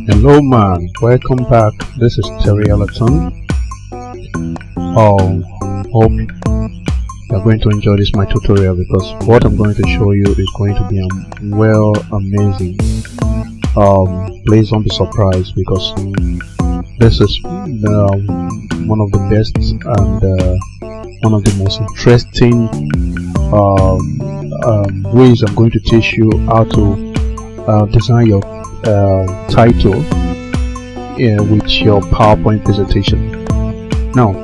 Hello man, welcome back. This is alatan. Hope you're going to enjoy this my tutorial, because what I'm going to show you is going to be amazing. Please don't be surprised, because this is one of the best and one of the most interesting ways I'm going to teach you how to design your title with your PowerPoint presentation. Now,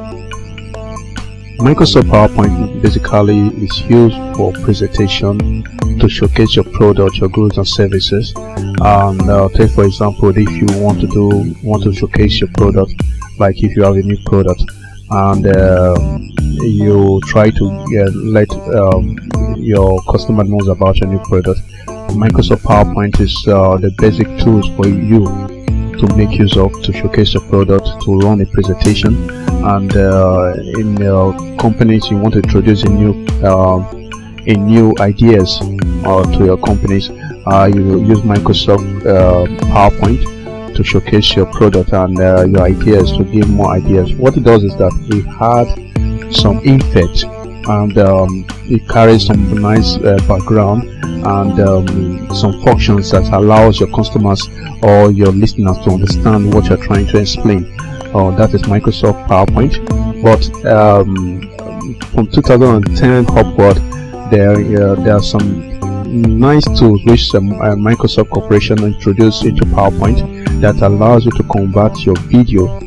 Microsoft PowerPoint basically is used for presentation to showcase your product, your goods and services. And take for example, if you want to showcase your product, like if you have a new product and you try to let your customer knows about your new product, Microsoft PowerPoint is the basic tools for you to make use of to showcase your product, to run a presentation. And in companies, you want to introduce a new ideas to your companies, you use Microsoft PowerPoint to showcase your product and your ideas, to give more ideas. What it does is that it had some effect, and it carries some nice background and some functions that allows your customers or your listeners to understand what you're trying to explain. That is Microsoft PowerPoint. But from 2010 upward, there are some nice tools which Microsoft Corporation introduced into PowerPoint that allows you to convert your video,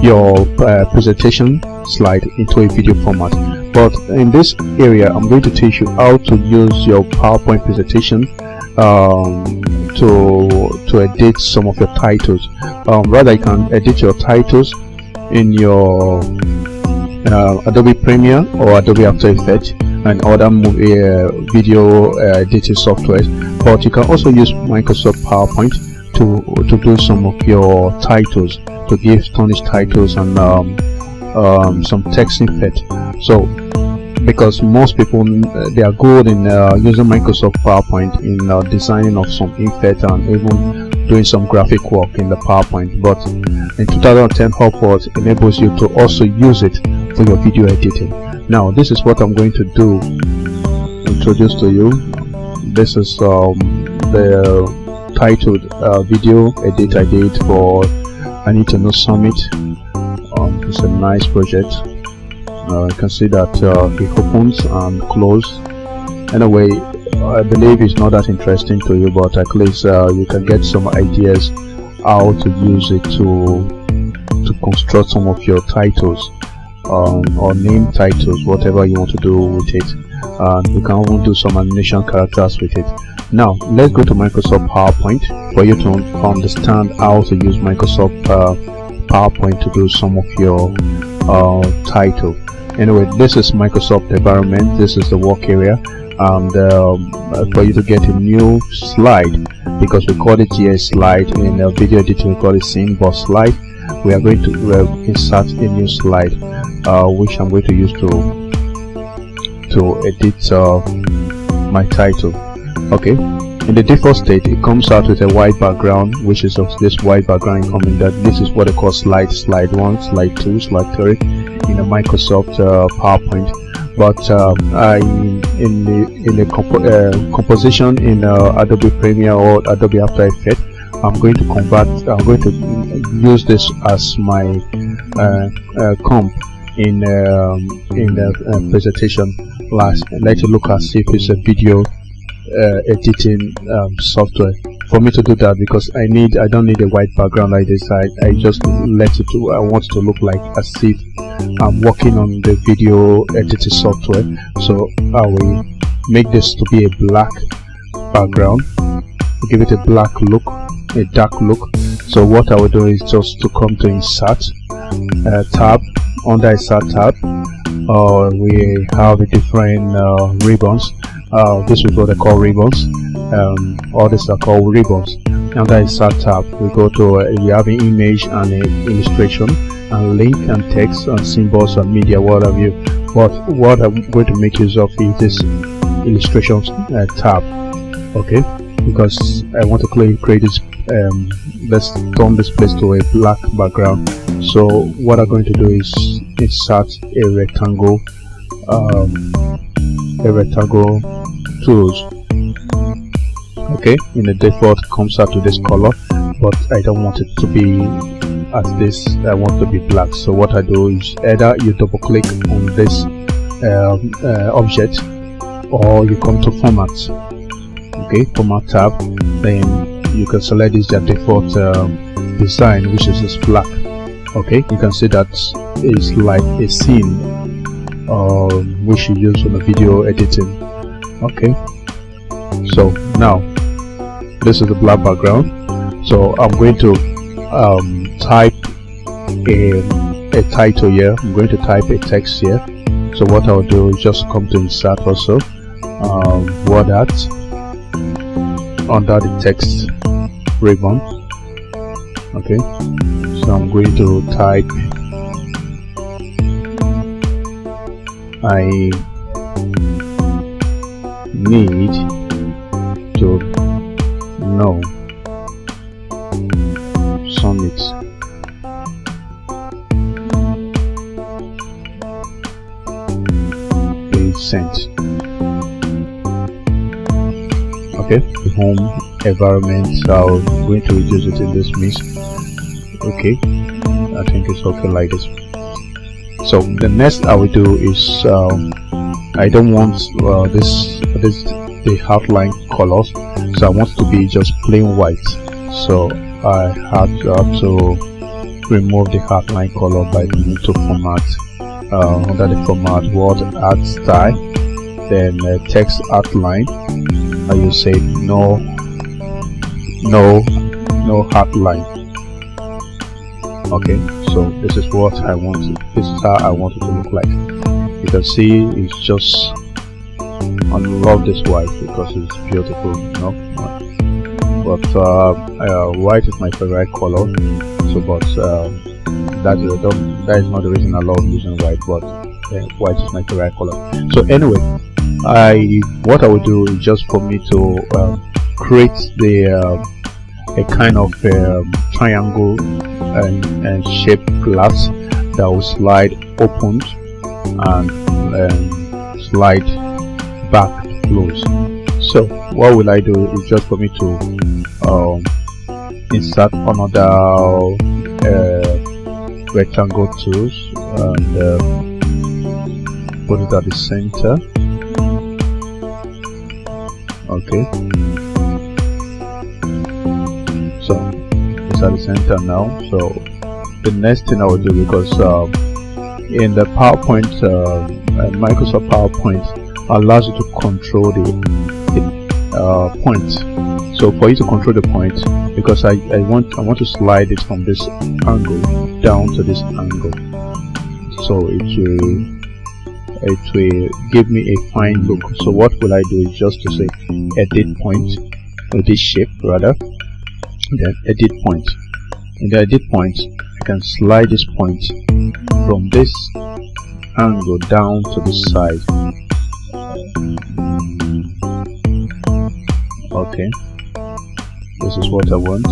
your presentation slide into a video format. But in this area, I'm going to teach you how to use your PowerPoint presentation to edit some of your titles. Rather, you can edit your titles in your Adobe Premiere or Adobe After Effects and other video editing software. But you can also use Microsoft PowerPoint to do some of your titles, to give stylish titles and some text effect. So, because most people they are good in using Microsoft PowerPoint in designing of some effect and even doing some graphic work in the PowerPoint, but in 2010 upwards enables you to also use it for your video editing. Now, this is what I'm going to do, introduce to you. This is the titled video edit I did for I Need to Know Summit. It's a nice project. You can see that it opens and closes. Anyway, I believe it's not that interesting to you, but at least you can get some ideas how to use it to construct some of your titles or name titles, whatever you want to do with it. You can even do some animation characters with it. Now, let's go to Microsoft PowerPoint for you to understand how to use Microsoft PowerPoint to do some of your title. Anyway, this is Microsoft environment. This is the work area, and for you to get a new slide, because we call it here slide in video editing, we call it scene, but slide, we are going to insert a new slide, which I'm going to use to edit my title. Okay, in the default state, it comes out with a white background, which is of this white background coming. That this is what they call slide 1, slide 2, slide 3 in a Microsoft PowerPoint. But in the composition in Adobe Premiere or Adobe After Effects, I'm going to use this as my comp in the presentation. Let it look as if it's a video editing software. For me to do that, because I don't need a white background like this, I just let it I want it to look like as if I'm working on the video editing software. So I will make this to be a black background, give it a black look, a dark look. So what I will do is just to come to insert tab. Under insert tab, we have a different ribbons. This is what they call ribbons. All these are called ribbons. Under insert tab, we go to we have an image and an illustration and link and text and symbols and media, what have you. But what I'm going to make use of is this illustrations tab. Okay, because I want to create this. Let's turn this place to a black background. So what I'm going to do is insert a rectangle tools. Okay, in the default comes out to this color, but I don't want it to be as this. I want it to be black. So what I do is either you double click on this object, or you come to format. Okay, format tab, then you can select this default design, which is this black. Okay, you can see that it's like a scene which you use on the video editing. Okay, so now this is the black background. So I'm going to type a title here. I'm going to type a text here. So what I'll do is just come to insert also word art under the text ribbon. Okay, so I'm going to type I need to know Summit. Sent. Okay, the home environment, so I'm going to reduce it in this mix. Okay, I think it's okay like this. So the next I will do is I don't want the outline colors, so I want it to be just plain white. So I have to remove the outline color by going to format. Under the format word art style, then text outline, and you say no outline. Okay, so this is what I want. This is how I want it to look like. You can see it's just, I love this white because it's beautiful, you know. But white is my favorite color. So, but that is not the reason I love using white, but white is my favorite color. So anyway, what I will do is just for me to create a kind of triangle and shape glass that will slide open and slide back close. So what will I do is just for me to insert another rectangle tools and put it at the center. Okay, so it's at the center now. So the next thing I will do, because in the PowerPoint, Microsoft PowerPoint allows you to control the point. So for you to control the point, because I want to slide it from this angle down to this angle, so it will give me a fine look. So what will I do is just to say edit point, edit shape rather, then edit point. In the edit point, I can slide this point from this angle down to the side. Okay, this is what I want.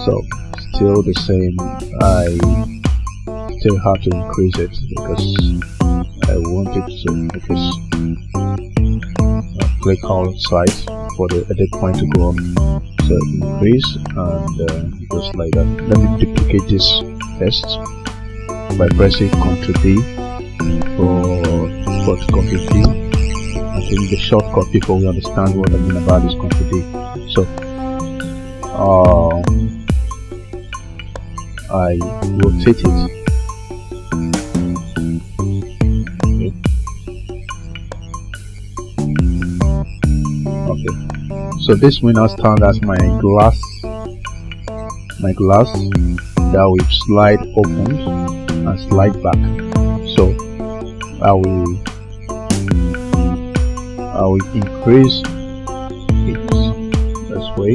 So still the same, I still have to increase it because I want it to focus. Click outside for the edit point to go up. So increase and just like that. Let me duplicate this first by pressing Ctrl D for Ctrl D. I think the shortcut, people will understand what I mean about this Ctrl D. So I rotate it. Okay, so this will now stand as my glass that will slide open and slide back. So I will increase it this way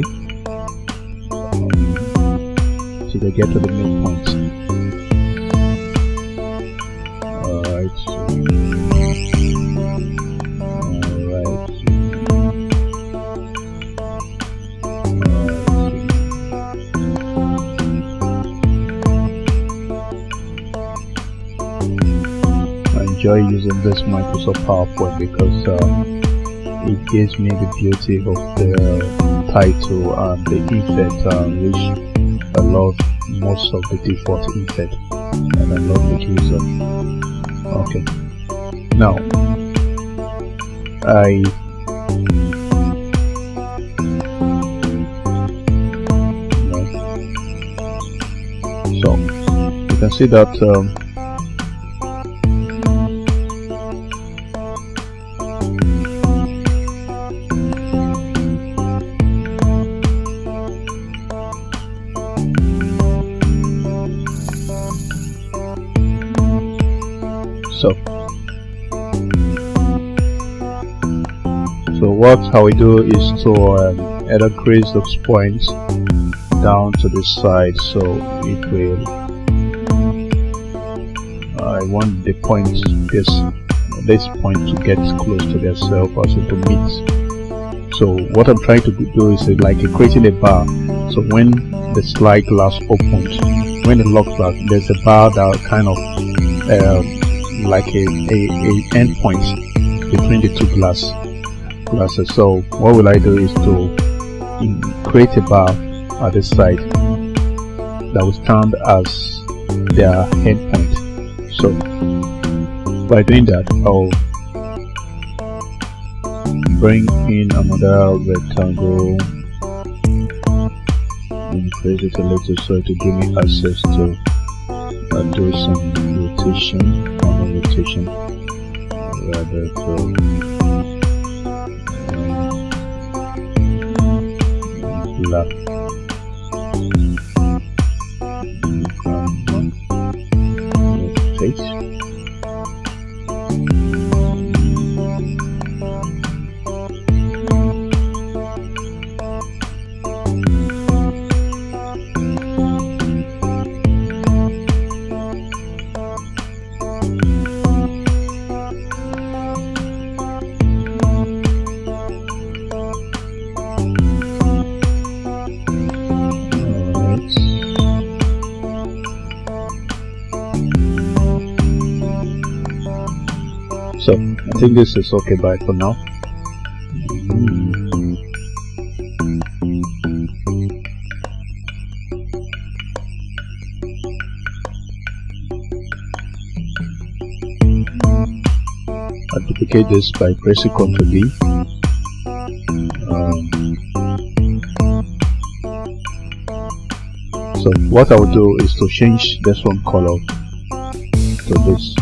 till they get to the midpoint. Alright. enjoy using this Microsoft PowerPoint because it gives me the beauty of the title and the effect, which I love most of the default effect, and I love the user. Okay, now so you can see that so what how we do is to either crease those points down to the side, so it will I want the points this point to get close to themselves, also to meet. So what I'm trying to do is like creating a bar, so when the slide glass opens, when it locks back, there's a bar that kind of like a end point between the two glasses. So what will I do is to create a bar at the side that will stand as their end point. So by doing that, I'll bring in another rectangle, increase it a little so to give me access to do some rotation, rather left. Rotate. So I think this is okay by for now. I duplicate this by pressing Ctrl D. So what I will do is to change this one color to this.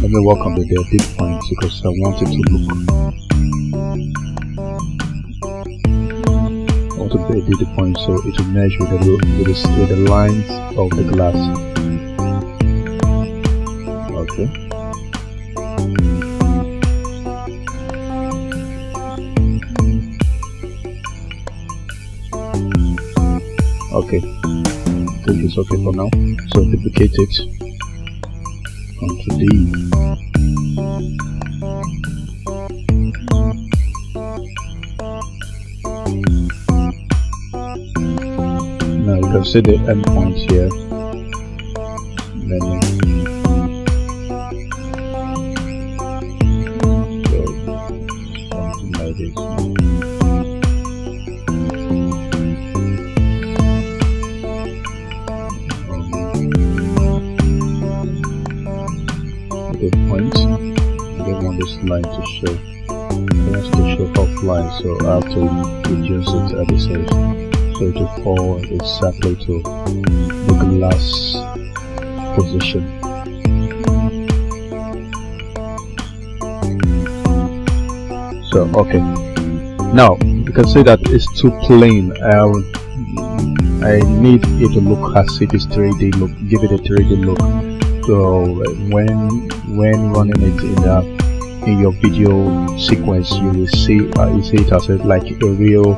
Let me work on the deep points because I want it to look. I want to edit the point so it will merge with the lines of the glass. Okay. Okay. I think it's okay for now. So duplicate it. Ctrl D. Now you can see the end point here. Then something like this. The point. I don't want this line to show. I want it to show offline, so I have to reduce it at the side, so it will fall exactly to the glass position. So okay, now you can see that it's too plain. I need it to look as if it's 3D look, give it a 3D look. So when running it in your video sequence, you will see it as like a real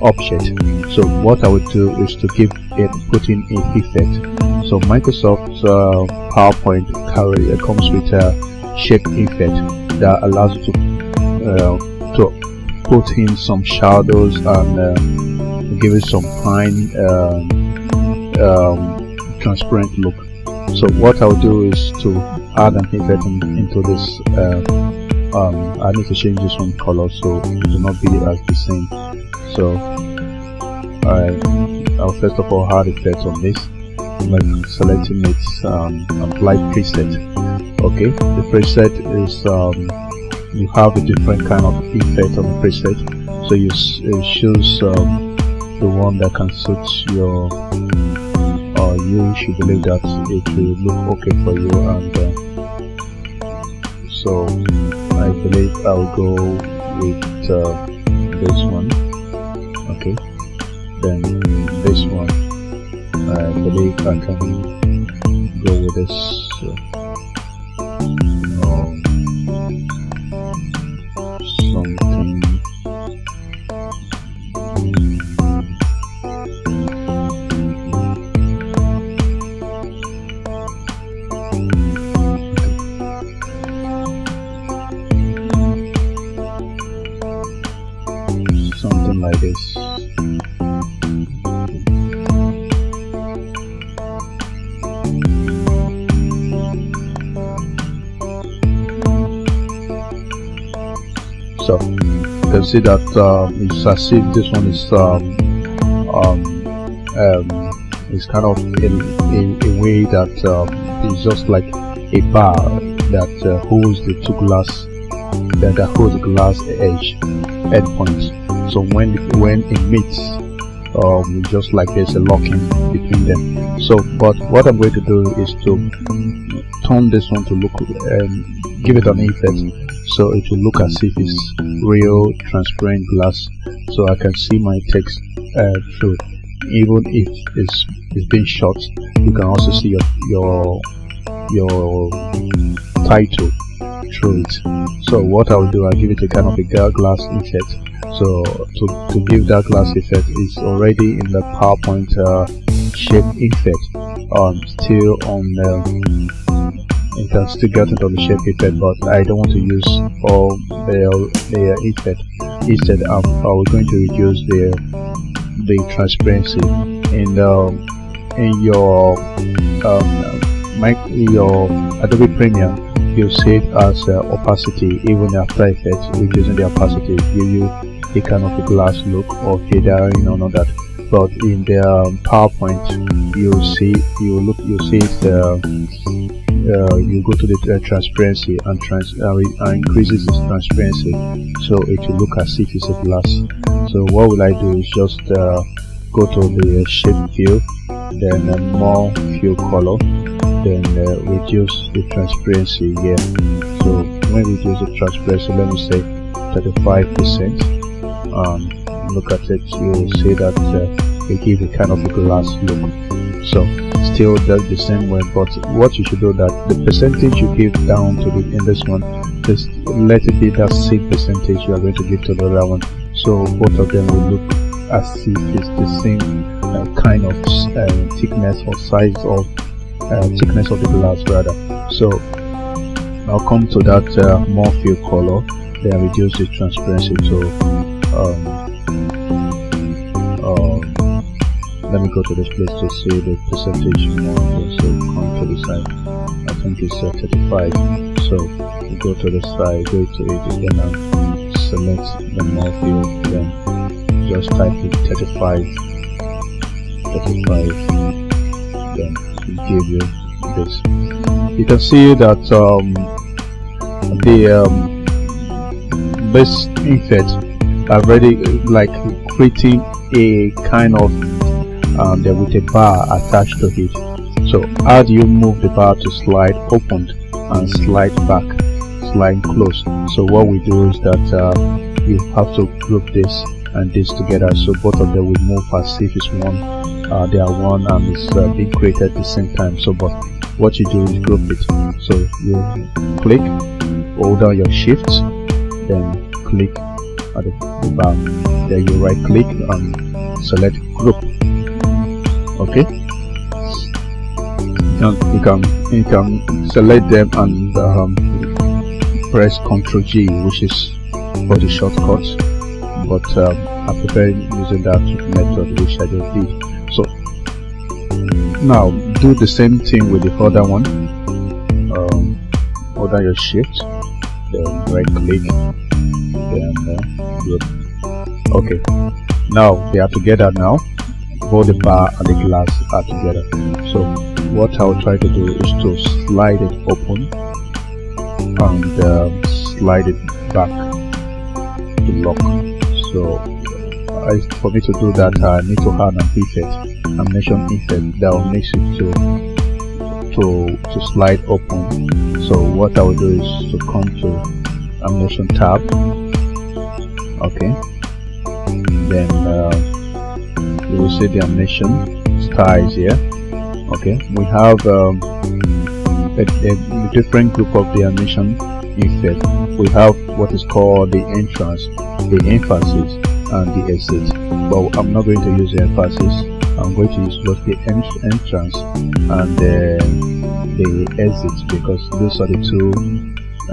object. So what I would do is to put in an effect. So Microsoft PowerPoint comes with a shape effect that allows you to put in some shadows and give it some fine transparent look. So what I'll do is to add an effect into this. I need to change this one color so it will not be as the same. So I'll first of all add effect on this, like selecting it, apply preset. Okay, the preset is you have a different kind of effect on the preset, so you choose the one that can suit your you should believe that it will look okay for you. And so I believe I'll go with this one. Okay, then this one I believe I can go with this something. Something like this. So you can see that it's as if this one is kind of a way that is just like a bar that holds the two glass that holds the glass edge endpoints. So when it meets, just like there's a locking between them. So but what I'm going to do is to turn this one to look and give it an effect so it will look as if it's real transparent glass, so I can see my text through. Even if it's being shot, you can also see your title through it. So what I'll do, I'll give it a kind of a glass effect. So to give that glass effect is already in the PowerPoint shape effect. Still on you can still get it on the shape effect, but I don't want to use all the effect. Instead, I was going to reduce the transparency in your Adobe Premiere. You see it as opacity. Even after effects, reducing the opacity give you a kind of a glass look or fading and all that. But in the PowerPoint, you see it. You go to the transparency and increases its transparency, so it will look as if it's a glass. So what will I do is just go to the shape view, then more fill color, then reduce the transparency here. So when we reduce the transparency, let me say 35%. Look at it, you will see that it gives a kind of a glass look. So still does the same way, but what you should do, that the percentage you give down to in this one, just let it be that same percentage you are going to give to the other one, so both of them will look as if it's the same kind of thickness or size of thickness of the glass rather. So I'll come to that more fill color, then reduce the transparency to let me go to this place to see the percentage more. So come to the side, I think it's 35. So we go to the side, go to it again and select the more field, then just type in 35, then it give you this. You can see that this effect already like creating a kind of there with a bar attached to it. So how do you move the bar to slide open and slide back, slide close? So what we do is that you have to group this and this together, so both of them will move as if it's one. They are one and it's being created at the same time. So but what you do is group it. So you click, hold down your shift, then click at the bar, then you right click and select group. Okay, you can select them and press Ctrl G, which is for the shortcut, but I prefer using that method which I just did. So Now do the same thing with the other one. Order your shift, then right click, then good. Okay, now they are together now. Both the bar and the glass are together. So what I'll try to do is to slide it open and slide it back to lock. So for me to do that, I need to add an effect, animation effect that will make it to slide open. So what I will do is to come to animation tab. Okay, then you will see the animation styles here. Okay, we have a different group of the animation effect. We have what is called the entrance, the emphasis, and the exit. But I'm not going to use the emphasis. I'm going to use both the entrance and the exit, because those are the two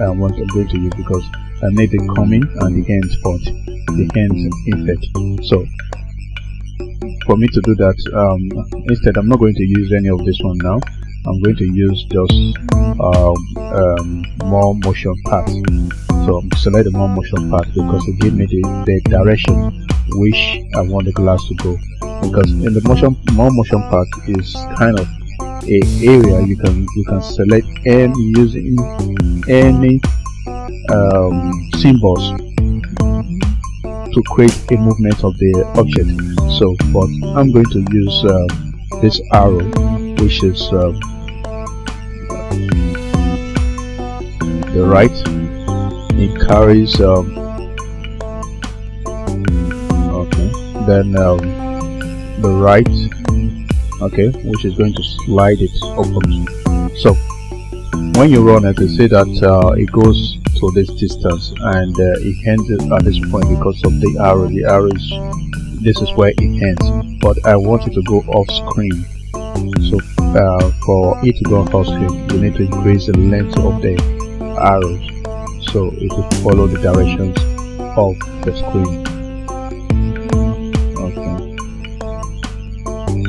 I'm going to use, because I need the coming and the end point, the end effect. So for me to do that, instead I'm not going to use any of this one now. I'm going to use just more motion path. So select the more motion path because it gives me the direction which I want the glass to go. Because in the more motion path is kind of a area you can select and using any symbols to create a movement of the object. So but I'm going to use this arrow, which is the right. It carries okay, then the right, okay, which is going to slide it open. So when you run it, you see that it goes to this distance and it ends at this point because of the arrow. The arrow is, this is where it ends, but I want it to go off screen. So for it to go off screen, you need to increase the length of the arrows so it will follow the directions of the screen.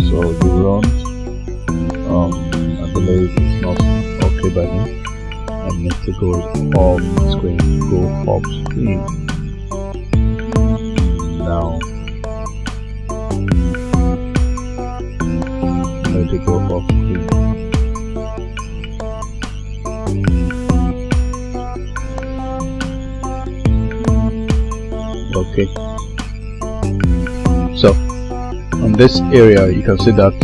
So the run, I believe it's not okay by me. I need to go off screen, go off screen. Now let it go off screen. Okay. So on this area you can see that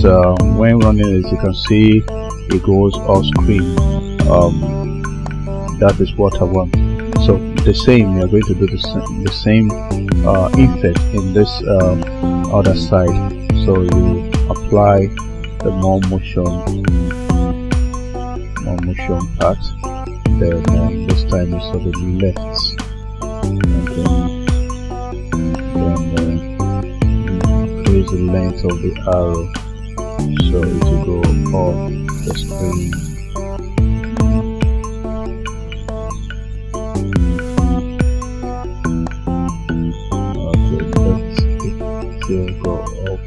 when running it, you can see it goes off screen. That is what I want. So the same, you are going to do the same effect in this other side. So you apply the more motion part, then this time it's on the left. Okay. Then increase the length of the arrow so it will go off the screen. Okay, let it still go off.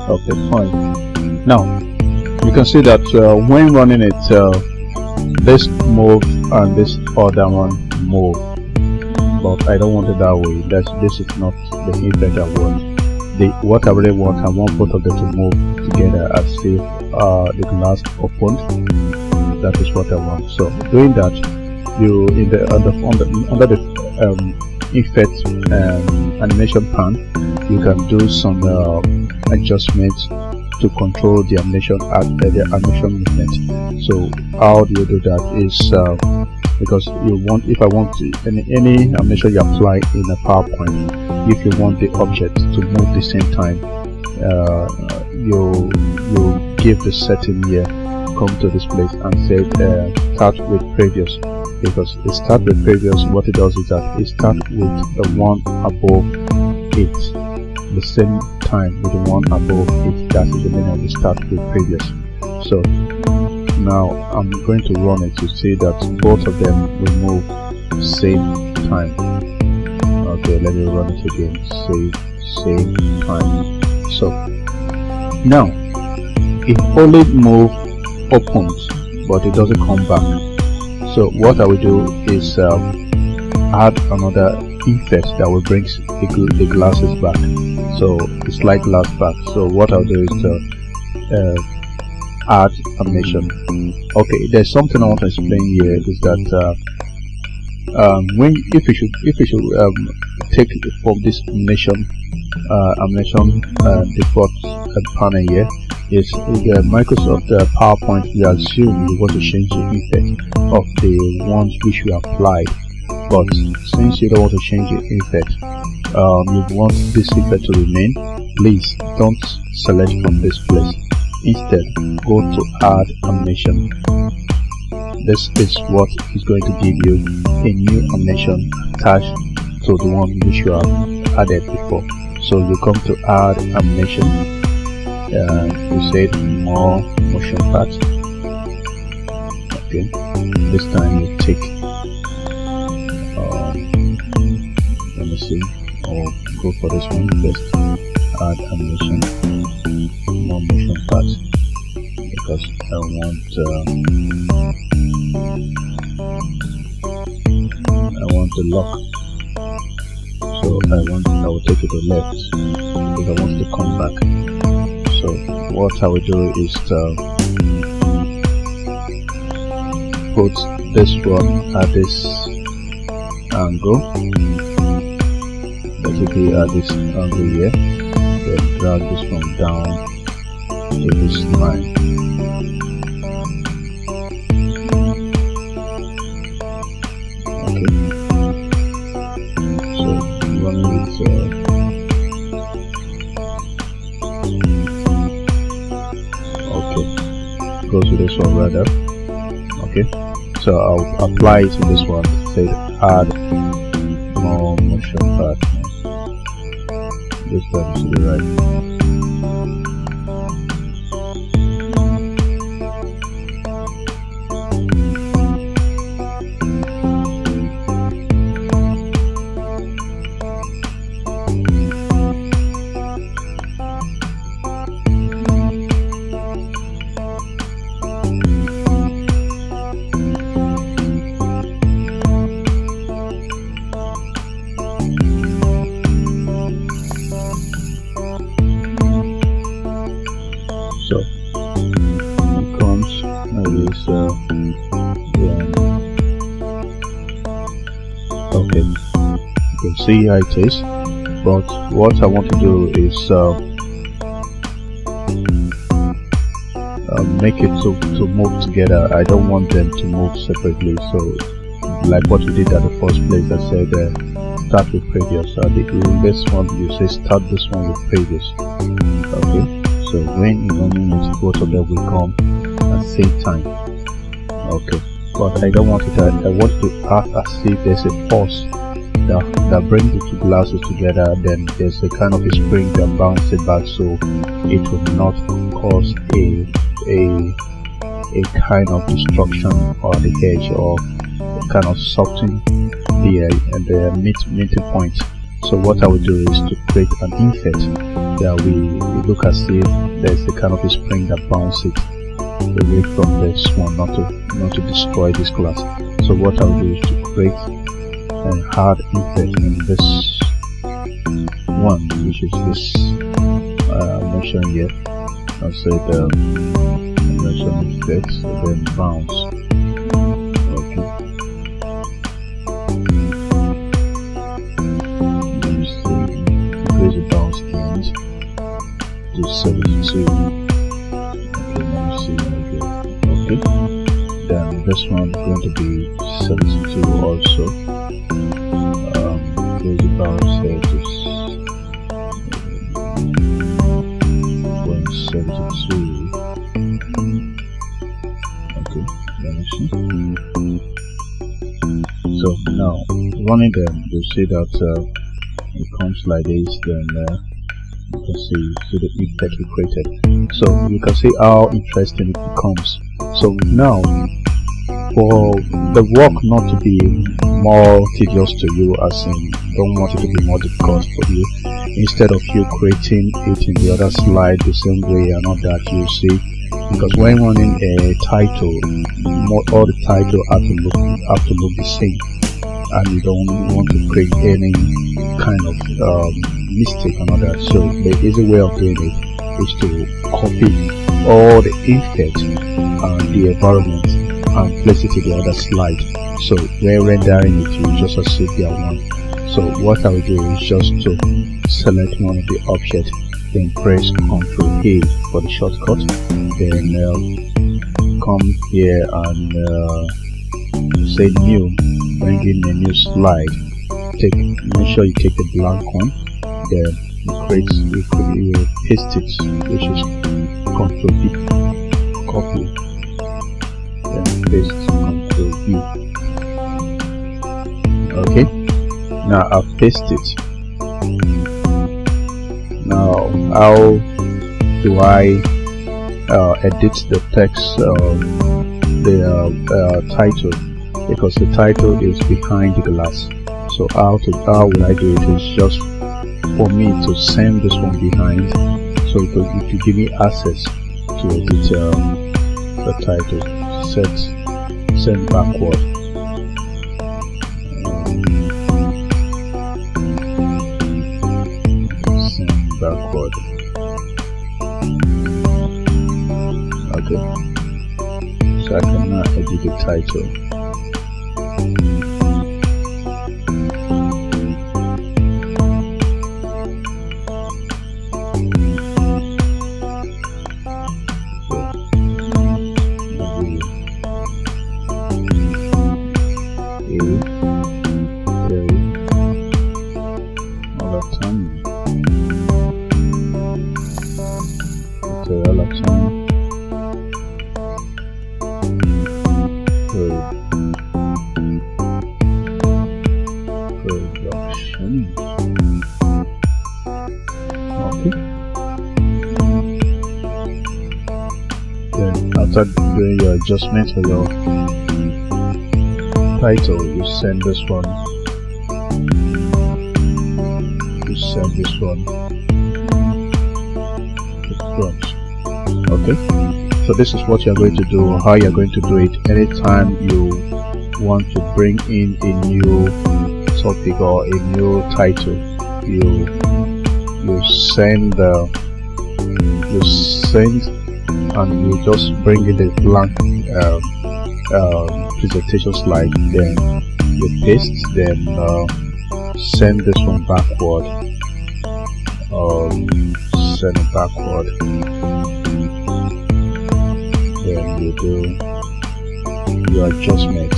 Okay, fine. Now you can see that when running it, this move and this other one move, but I don't want it that way. This is not the effect I want. What I really want, I want both of them to move together as if the glass opened. That is what I want. So doing that, you in the under the effect animation pan, you can do some adjustments to control the animation movement. So how do you do that is because you want, if I want to, any animation you apply in a PowerPoint, if you want the object to move the same time, you give the setting here, come to this place and say start with previous, because it start with previous. What it does is that it starts with the one above it, the same time with the one above it. That is the meaning of the start with previous. So now I'm going to run it to see that both of them will move same time. Okay, let me run it again. Save time. So now it only move opens, but it doesn't come back. So what I will do is add another effect that will bring the glasses back. So it's like glass back. So what I'll do is to add animation. Okay, there's something I want to explain here is that if you should take from this animation default panel here is the Microsoft PowerPoint. We assume you want to change the effect of the ones which we applied, but since you don't want to change the effect, you want this effect to remain, please don't select from this place. Instead, go to add animation. This is what is going to give you a new animation attached to the one which you have added before. So you come to add animation, you say more motion parts. Okay, this time you take let me see, or go for this one first. Add animation, more motion parts, because I want the lock. So I will take it to left because I want to come back. So what I will do is to put this one at this angle. That will be at this angle here. Then drag this one down to this line. Okay. So running it. Okay. Go to this one rather. Okay. So I'll apply it to this one. Say add more motion part. This time to the right. So it comes like this. Yeah. Okay, you can see how it is. But what I want to do is make it to move together. I don't want them to move separately. So, like what we did at the first place, I said start with previous. In this one, you say start this one with previous. Okay. So when you running it, both of them will come at the same time. Okay, but I don't want it. I want to act as if there's a force that brings the two glasses together. Then there's a kind of a spring that bounces it back, so it will not cause a kind of destruction on the edge, or a kind of soften the meeting point. So what I will do is to create an effect that we look as if there's a kind of a spring that bounces it away from this one, not to destroy this glass. So what I'll do is to create a hard effect in this one, which is this mention here. I'll say the mention effect, then bounce. Okay. The bounce end to 72. Okay, let me see. Okay, then this one is going to be 72 also. There's a bounce here to 72. Okay, let me see. So now running them, you see that it comes like this. Then you can see the effect we created. So you can see how interesting it becomes. So now for the work not to be more tedious to you, as in don't want it to be more difficult for you, instead of you creating it in the other slide the same way and all that, you see, because when running a title, all the title have to look the same, and you don't want to create any kind of mistake and all that. So the easy way of doing it is to copy all the effects and the environment and place it to the other slide. So when rendering it, you just associate the one. So what I will do is just to select one of the objects, then press Ctrl A for the shortcut, then come here and say new, bring in a new slide. Make sure you take the blank one, then you paste it, which is Ctrl V, copy, then paste Ctrl V. Okay, now I've pasted it. Now how do I edit the text, the title, because the title is behind the glass. So how will I do it is just for me to send this one behind, so it will give me access to edit the title. Send backward. Send backward. Okay, so I can now edit the title. After doing your adjustment for your title, you send this one, to front. Okay, so this is what you're going to do, how you're going to do it. Anytime you want to bring in a new topic or a new title, you send and you just bring in the blank presentation slide, then you paste, then send this one backward, send it backward, then you do your adjustment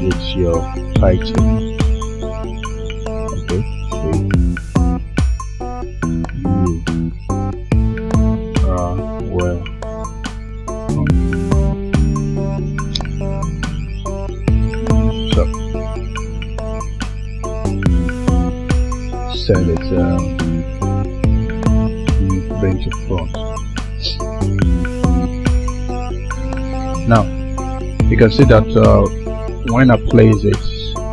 with your title. Okay, send it, bring to front. Now you can see that when I place it,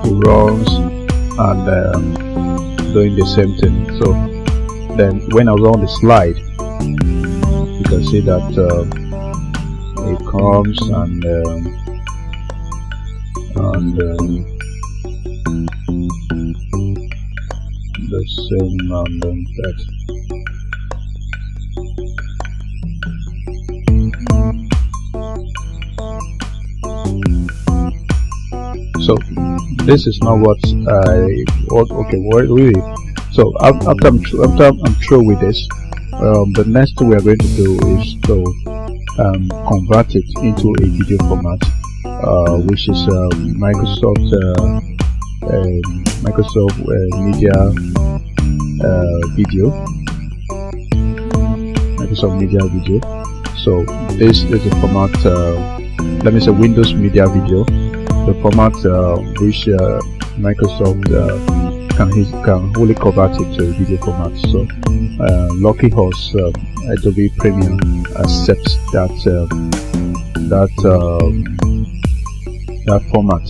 it runs and doing the same thing. So then when I was on the slide, you can see that it comes and the same and that. So this is not what I okay. Really. So after I'm through with this, the next thing we are going to do is to convert it into a video format, which is Microsoft Media Video. Microsoft Media Video. So this is the format. Let me say Windows Media Video. The format which Microsoft can only convert it to a video format. So lucky us, Adobe Premiere accepts that that format.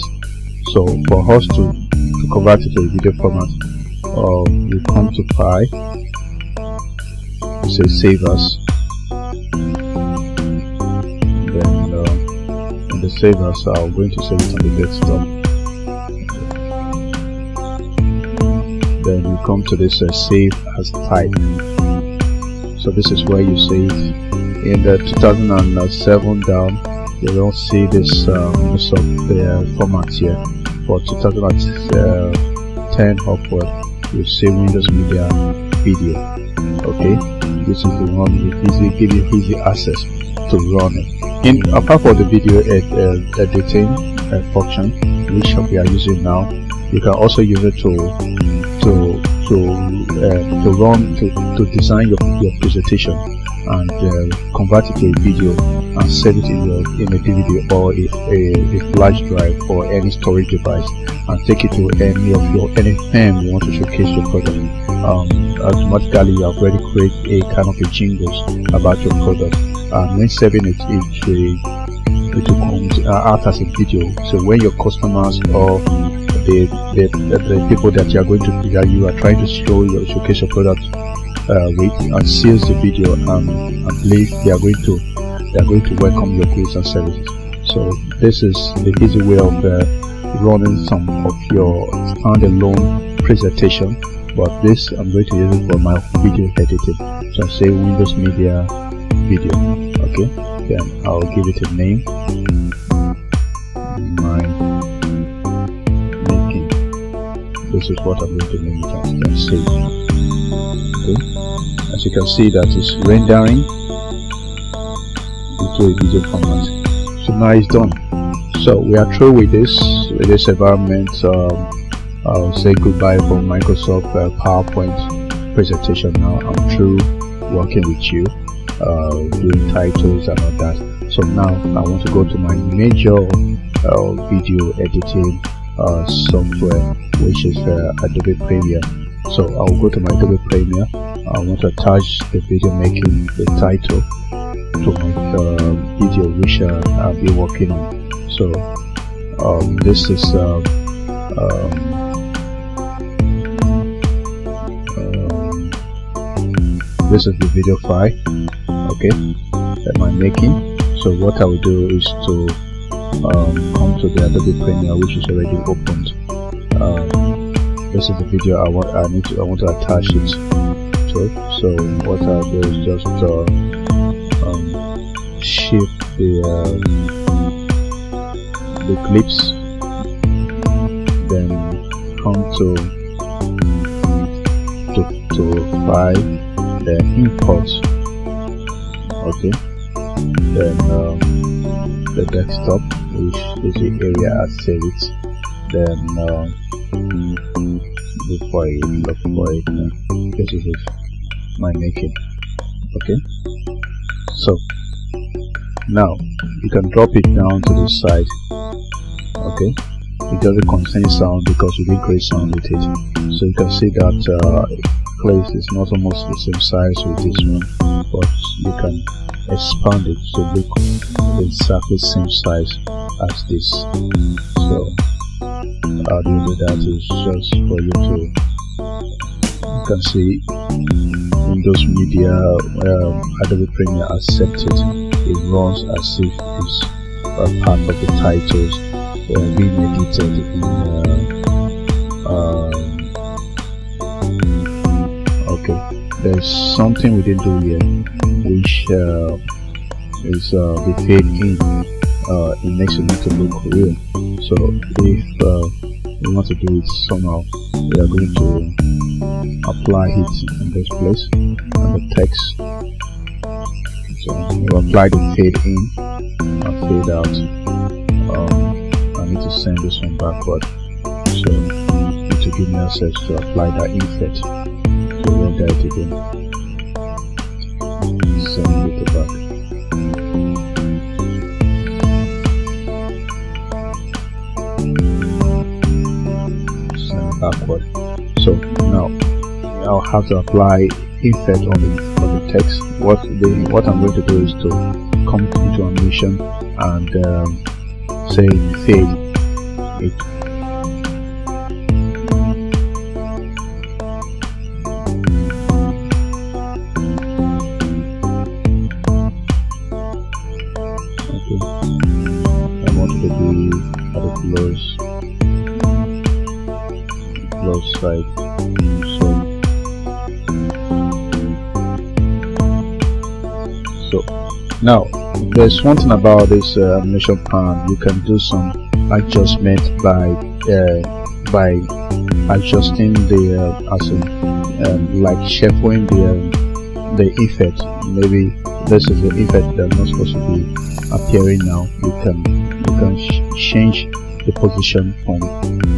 So for us to convert it to a video format, we come to File, we say Save As, then in the Save As, I'm going to save it on the desktop. Then you come to this Save As Type. So this is where you save. In the 2007 down, you don't see this most of the formats here. For 2010 upward, you see Windows Media Video. Okay, this is the one with give you easy access to run it. Apart from the video editing function, which we are using now, you can also use it to design your presentation and convert it to a video and save it in a DVD or a flash drive or any storage device, and take it to any firm you want to showcase your product. Automatically you have already created a kind of a jingles about your product, and when saving it will come out as a video. So when your customers or the people that you are trying to showcase your product with, and sees the video, and believe they are going to welcome your goods and services. So this is the easy way of running some of your standalone presentation. But this I'm going to use it for my video editing. So I say Windows Media Video. Okay, then I'll give it a name. This is what I'm going to name it as. Then save. Okay, as you can see that it's rendering into a video format. So now it's done. So we are through with this environment. I'll say goodbye from Microsoft PowerPoint presentation. Now I'm through working with you, doing titles and all that. So now I want to go to my major video editing software, which is Adobe Premiere. So I'll go to my Adobe Premiere. I want to attach the video making, the title, to my video which I'll be working on. So this is the video file, okay, that I'm making. So what I will do is to come to the Adobe Premiere, which is already opened. This is the video I want to attach it to it. So what I'll do is just shift the clips, then come to file, then import. Okay, then the desktop, which is the area I save it. Then before I look for it, this is it, my making. Okay, so now you can drop it down to the side. Okay, it doesn't contain sound because we didn't create sound with it. So you can see that place is not almost the same size with this one, but you can expand it to look the exactly same size as this. So how do you do that? Is just for you to, you can see Windows Media Adobe Premiere accepted. It runs as if it's a part of the titles being edited in okay, there's something we didn't do here, which is the fade in. It makes it to look real. So if we want to do it somehow, we are going to apply it in this place and the text. So we apply the fade in and fade out. I need to send this one backward, so it will give me access to apply that effect to render it again. Send it back. Backward. So now I'll have to apply effect on the text. What I'm going to do is to come into animation and say fade it. Okay, I want it to be at a close side. So now there's one thing about this animation pan. You can do some adjustment by adjusting the like shuffling the effect. Maybe this is the effect that's not supposed to be appearing now. You can change the position from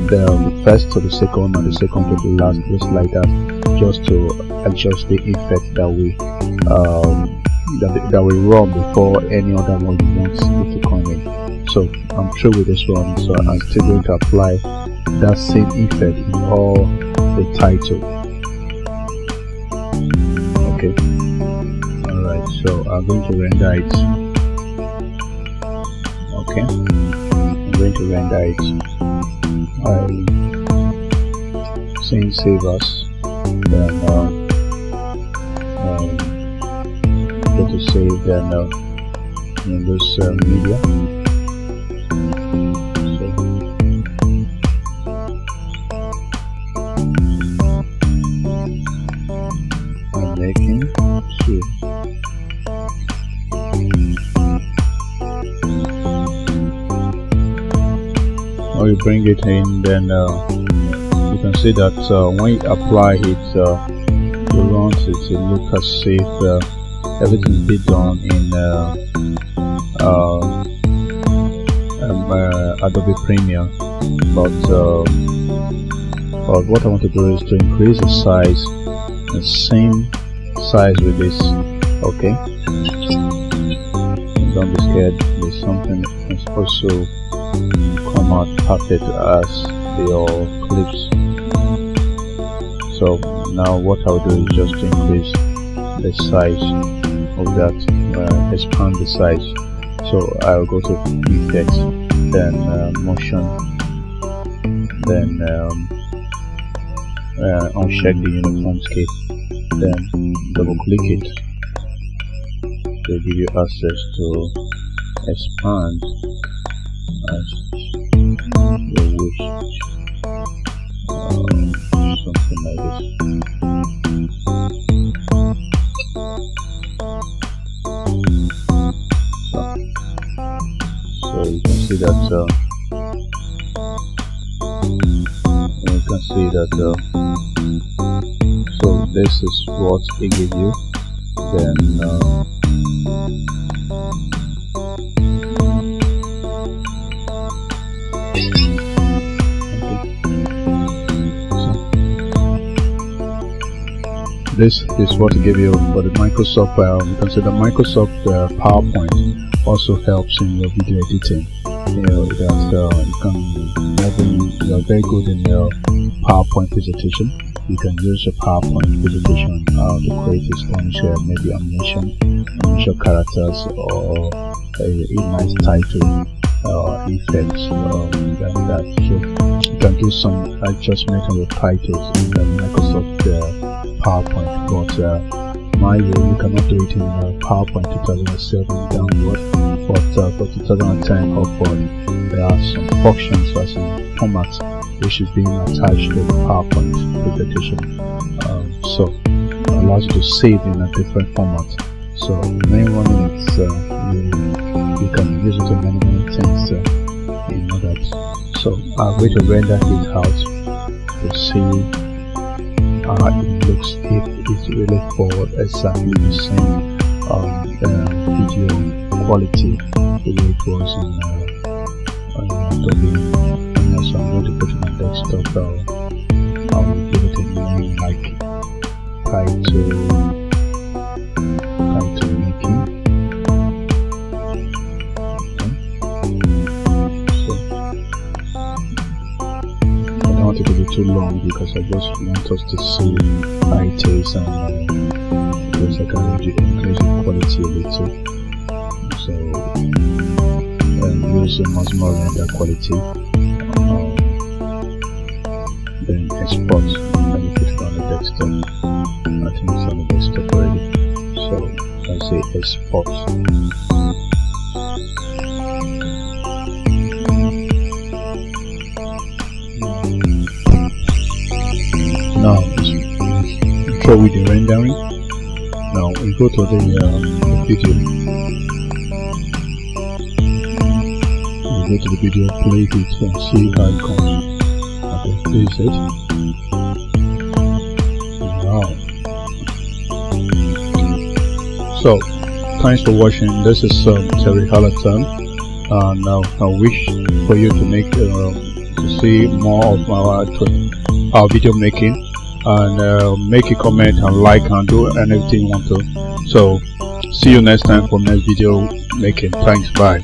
the first to the second and the second to the last, just like that, just to adjust the effect that we run before any other one you want it to come in. So I'm through with this one, so I'm still going to apply that same effect in all the title. Okay, alright, so I'm going to render it. Okay, I'm going to render it. I'm saying save as, then go to save, then in this media. So I'm making two. When you bring it in, then you can see that when you apply it, it runs it to look as if everything be done in Adobe Premiere, but what I want to do is to increase the size, the same size with this. Okay, don't be scared, there's something that's also come out perfect as your clips. So now what I'll do is just to increase the size of that, expand the size. So I'll go to effects, then motion, then uncheck the uniform scale, then double click it to give you access to expand as you wish, something like this. So you can see that so this is what it gives you. Then this is what it gives you for the Microsoft. You can see the Microsoft PowerPoint also helps in your video editing. You know that you are very good in your PowerPoint presentation. You can use a PowerPoint presentation to create a sponge, maybe animation characters, or a nice title effects like that. So you can do some adjustment on your titles in the Microsoft PowerPoint, but my way, you cannot do it in PowerPoint 2007 downward, but for 2010 upward, there are some functions as in formats which is being attached to the PowerPoint presentation. So it allows you to save in a different format. So when running it, you can use it to many things in that. So I'm going to render it out to see how it looks if it's really for exactly the same video quality the way it was in Adobe. And so I'm going to put it on desktop. I'll give it a name like title making. It to be too long because I just want us to see how it is, and because I can increase the quality a little. So you choose a maximum render quality, then export. Let me put it on the desktop. I think it's on the desktop already, so I say export. Now show with the rendering. Now we go to the video. We go to the video, play it and see how it comes. Okay, place it. Wow. So thanks for watching. This is Terry Alatan, and now I wish for you to make to see more of our video making, and make a comment and like and do anything you want to. So see you next time for next video making. Thanks, bye.